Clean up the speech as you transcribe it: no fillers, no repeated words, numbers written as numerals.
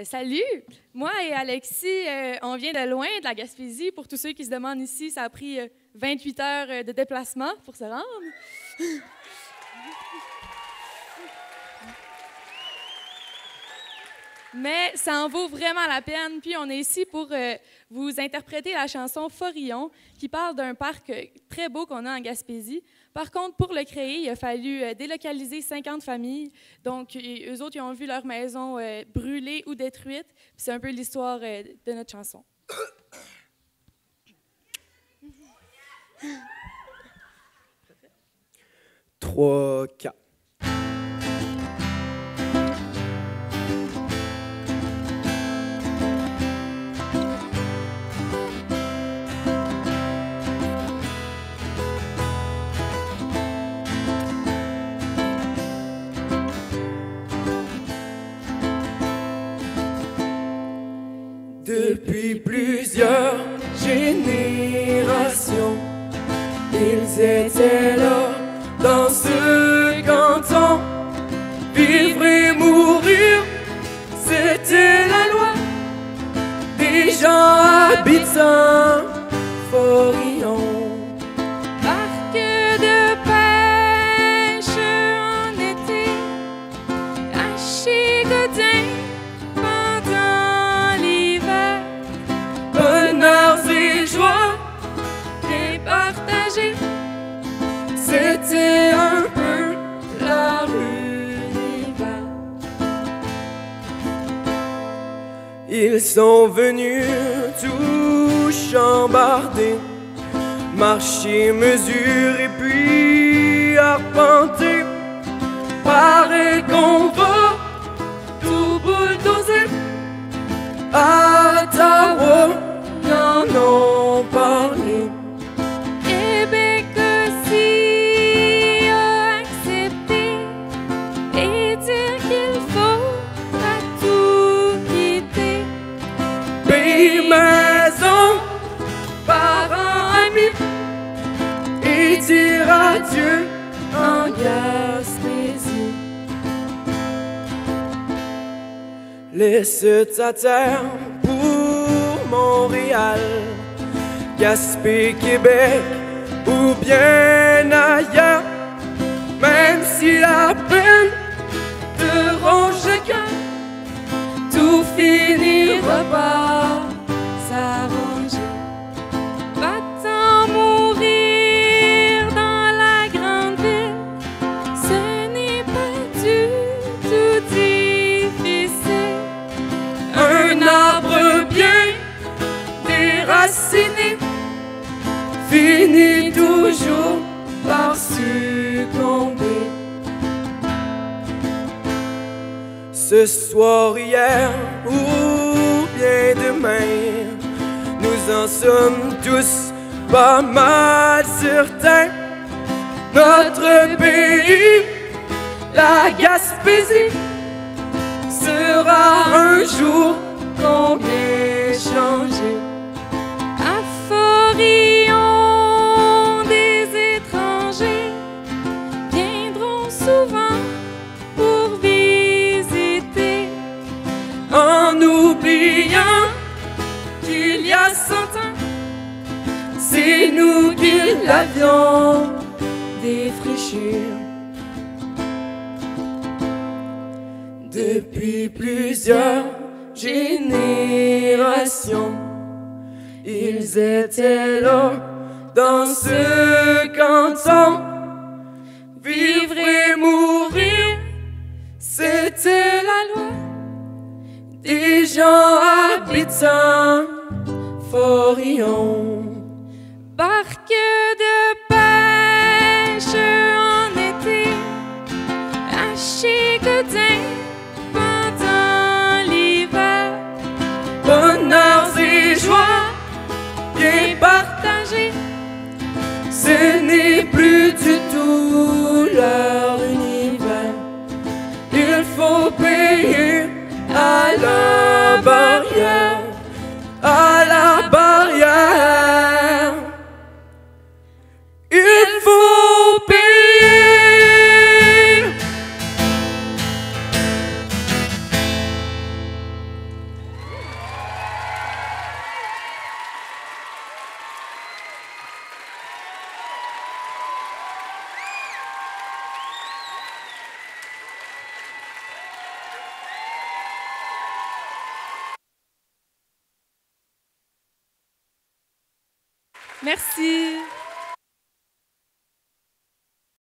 Salut! Moi et Alexis, on vient de loin, de la Gaspésie. Pour tous ceux qui se demandent ici, ça a pris 28 heures de déplacement pour se rendre. Mais ça en vaut vraiment la peine. Puis on est ici pour vous interpréter la chanson Forillon, qui parle d'un parc très beau qu'on a en Gaspésie. Par contre, pour le créer, il a fallu délocaliser 50 familles. Donc, eux autres, ils ont vu leur maison brûlée ou détruite. Puis c'est un peu l'histoire de notre chanson. 3, 4. Depuis plusieurs générations, ils étaient là dans ce canton. Vivre et mourir, c'était la loi des gens habitants Forillon. Parc de pêche en été, à Chicotin pendant l'hiver. Bonheurs et joies départagés, c'était un peu la rue d'hiver. Ils sont venus tout chambardés, marcher, mesurer, puis arpenter. Paraît qu'on va tout bulldozer. À Ottawa, y'en ont parlé. Québec aussi a accepté et dire qu'il faut pas tout quitter. Pays, maison, parents, amis, et dire adieu en Gaspésie. Laisse ta terre pour Montréal, Gaspé, Québec ou bien ailleurs. Même si la peine te ronge le cœur, tout finira par s'arranger. Va-t'en mourir dans la grande ville, ce n'est pas du tout difficile. Un arbre bien déraciné finit toujours par succomber. Ce soir, hier ou bien demain, nous en sommes tous pas mal certains. Notre pays, la Gaspésie, sera un jour combien changé. À Forillon, des étrangers viendront souvent pour visiter. En oubliant qu'il y a 100 ans, c'est nous qui l'avions défriché. Depuis plusieurs générations, ils étaient là dans ce canton. Vivre et mourir, c'était la loi des gens habitants Forillon. Barque de pêche en été, à Chicotin pendant l'hiver. Bonheurs et joies bien partagés, ce n'est plus du tout leur univers. Il faut payer à la barrière, à la barrière. Il faut payer. Merci.